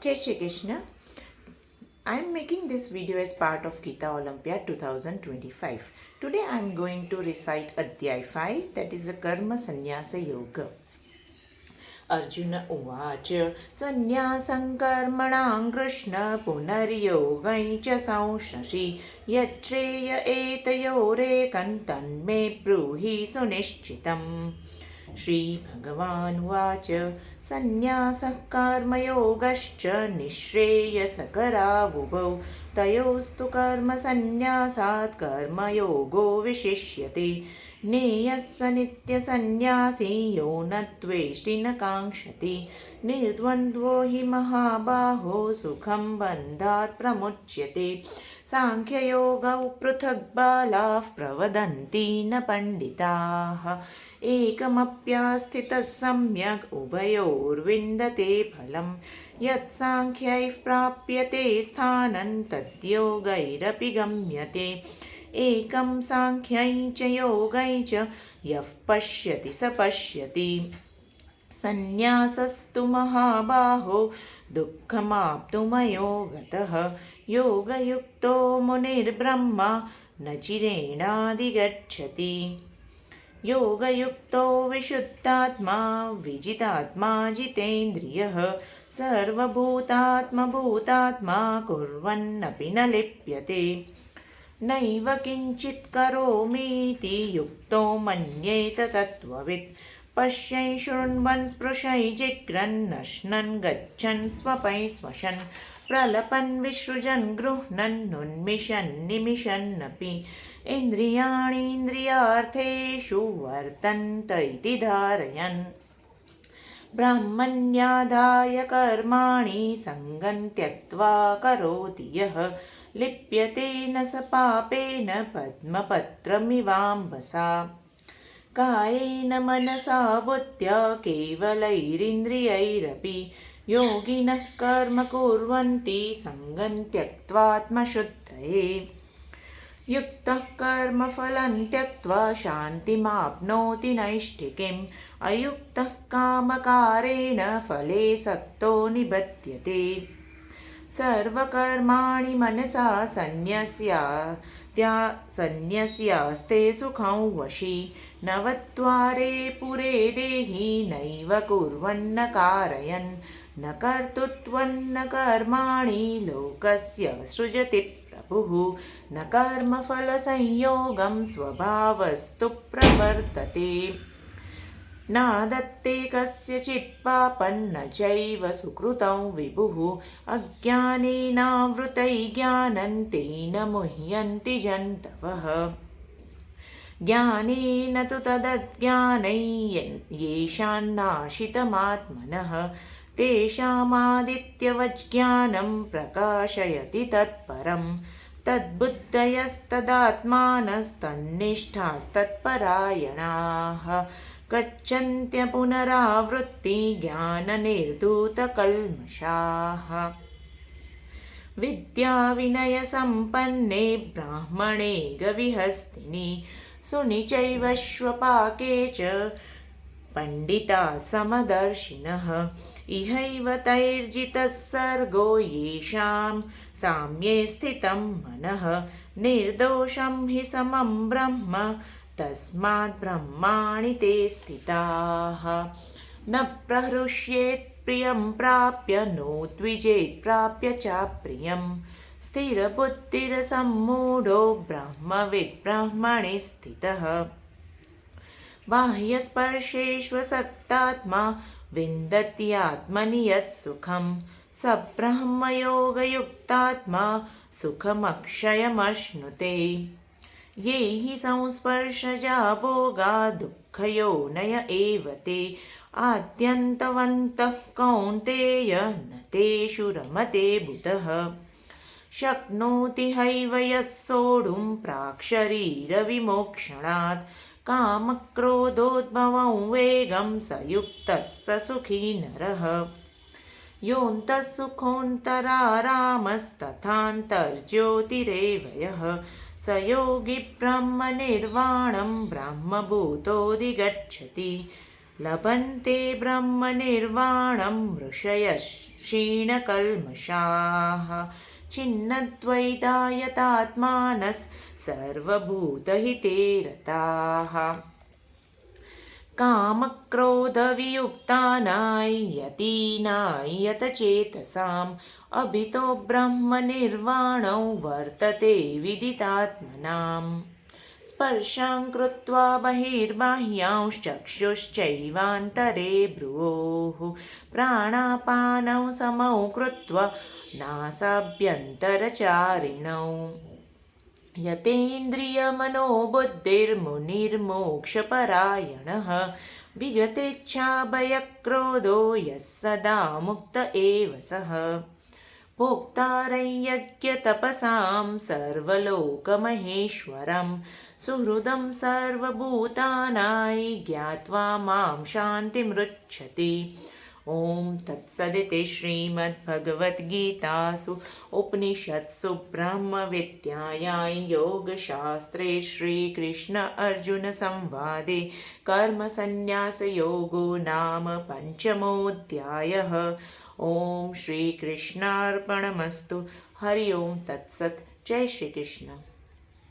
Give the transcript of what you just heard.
Jai Shri Krishna. I am making this video as part of Gita Olympiad 2025. Today I am going to recite Adhyay 5, that is the Karma Sannyasa Yoga. Arjuna Uvacha Sannyasam Karmanam Krishna Punaryogai Cha Saushashi Yatreya Etayorekam Tanme Bruhi Sunishchitam. श्रीभगवानुवाच सन्न्यासः कर्मयोगश्च निःश्रेयसकरावुभौ तयोस्तु कर्मसन्न्यासात् कर्मयोगो विशिष्यते ज्ञेयः स नित्यसन्न्यासी यो न द्वेष्टि न काङ्क्षति निर्द्वन्द्वो हि महाबाहो सुखं बन्धात् प्रमुच्यते साङ्ख्ययोगौ पृथक् बालाः प्रवदन्ति न पण्डिताः एकमप्यास्थितः सम्यक् उभयोर्विन्दते फलं यत् साङ्ख्यैः प्राप्यते स्थानं तद्योगैरपि गम्यते एकं साङ्ख्यै च योगै च यः पश्यति स पश्यति सन्न्यासस्तु महाबाहो दुःखमाप्तुमयो गतः योगयुक्तो मुनिर्ब्रह्मा न चिरेणाधिगच्छति योगयुक्तो विशुद्धात्मा विजितात्मा जितेन्द्रियः सर्वभूतात्मभूतात्मा कुर्वन्नपि न लिप्यते नैव किञ्चित् करोमीति युक्तो मन्येत तत्त्ववित् पश्यै शृण्वन् स्पृशै जिघ्रन् नश्नन् गच्छन् स्वपै स्वशन् प्रलपन् विसृजन् गृह्णन् उन्मिषन् निमिषन्नपि इन्द्रियाणीन्द्रियार्थेषु वर्तन्त इति धारयन् ब्राह्मण्यादाय कर्माणि सङ्गं त्यक्त्वा करोति यः लिप्यते न स पापेन पद्मपत्रमिवाम्बसा कायेन मनसा बुद्ध्या केवलैरिन्द्रियैरपि योगिनः कर्म कुर्वन्ति सङ्गं त्यक्त्वात्मशुद्धये युक्तः कर्मफलं त्यक्त्वा शान्तिमाप्नोति नैष्ठिकीम् अयुक्तः कामकारेण फले सक्तो निबध्यते सर्वकर्माणि मनसा सन्न्यस्यास्ते सुखं वशी नवत्वारे पुरे देहि नैव कुर्वन्न कारयन् न कर्तृत्वन्न कर्माणि लोकस्य सृजति प्रभुः न कर्मफलसंयोगं स्वभावस्तु प्रवर्तते नादत्ते कस्यचित् पापं न चैव सुकृतं विभुः अज्ञानेनावृतै ज्ञानं तेन मुह्यन्ति जन्तवः ज्ञानेन तु तदज्ञानै येषान्नाशितमात्मनः तेषामादित्यवज्ज्ञानं प्रकाशयति तत्परम् तद्बुद्धयस्तदात्मानस्तन्निष्ठास्तत्परायणाः गच्छन्त्य पुनरावृत्ति ज्ञाननिर्धूतकल्मषाः विद्याविनयसम्पन्ने ब्राह्मणे गविहस्तिनि सुनिचैवश्वपाके च पण्डिताः समदर्शिनः इहैव तैर्जितः सर्गो येषां साम्ये स्थितं मनः निर्दोषं हि समं ब्रह्म तस्मात् ब्रह्माणि ते स्थिताः न प्रहृष्येत् प्रियं प्राप्य नोद्विजेत् प्राप्य चाप्रियं स्थिरबुद्धिरसम्मूढो ब्रह्मविद् ब्रह्मणि स्थितः बाह्यस्पर्शेष्वसक्तात्मा विन्दति आत्मनि यत् सुखं स ब्रह्मयोगयुक्तात्मा सुखमक्षयमश्नुते ये हि संस्पर्शजा भोगा दुःखयोनय एव ते आद्यन्तवन्तः कौन्तेय न तेषु रमते बुधः शक्नोति हैव यः सोढुं प्राक्शरीरविमोक्षणात् कामक्रोधोद्भवं वेगं स युक्तः स सुखी नरः योऽन्तः सुखोऽन्तरारामस्तथान्तर्ज्योतिरेव यः स योगी ब्रह्मनिर्वाणं ब्रह्मभूतोऽधिगच्छति लभन्ते ब्रह्मनिर्वाणं ऋषयः क्षीणकल्मषाः छिन्नद्वैतायतात्मानः सर्वभूतहिते रताः कामक्रोधवियुक्तानां यतीनां यतचेतसाम् अभितो ब्रह्मनिर्वाणौ वर्तते विदितात्मनाम् स्पर्शां कृत्वा बहिर्बाह्यांश्चक्षुश्चैवान्तरे भ्रुवोः प्राणापानौ समौ कृत्वा नासाभ्यन्तरचारिणौ यतेन्द्रियमनोबुद्धिर्मुनिर्मोक्षपरायणः विगतेच्छाभयक्रोधो यः सदा मुक्त एव सः भोक्तारयज्ञतपसां सर्वलोकमहेश्वरं सुहृदं सर्वभूतानां ज्ञात्वा मां शान्तिमृच्छति ॐ तत्सदिति श्रीमद्भगवद्गीतासु उपनिषत्सु ब्रह्मविद्यायां योगशास्त्रे श्रीकृष्ण अर्जुनसंवादे कर्मसन्न्यासयोगो नाम पञ्चमोऽध्यायः। ॐ श्रीकृष्णार्पणमस्तु। हरि ओं तत्सत्। जय श्रीकृष्ण।